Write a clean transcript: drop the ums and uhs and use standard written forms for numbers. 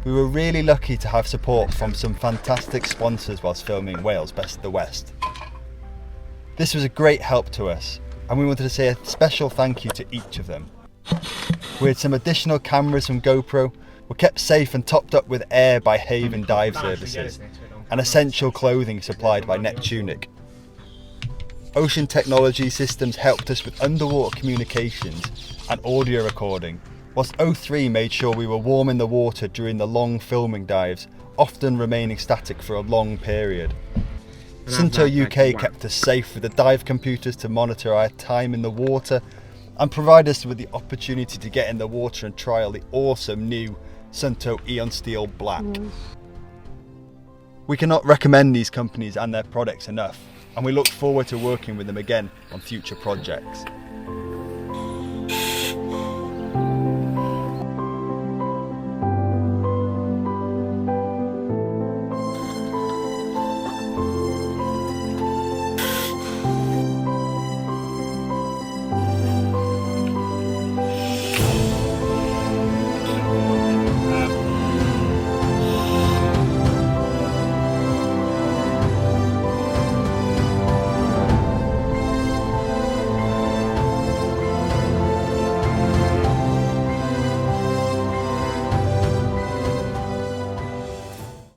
We were really lucky to have support from some fantastic sponsors whilst filming Wales Best of the West. This was a great help to us, and we wanted to say a special thank you to each of them. We had some additional cameras from GoPro, were kept safe and topped up with air by Haven Dive Services, and essential clothing supplied by Neptunic. Ocean Technology Systems helped us with underwater communications and audio recording, whilst O3 made sure we were warm in the water during the long filming dives, often remaining static for a long period. Suntow UK kept us safe with the dive computers to monitor our time in the water and provide us with the opportunity to get in the water and trial the awesome new Suntow Eon Steel Black. We cannot recommend these companies and their products enough, and we look forward to working with them again on future projects.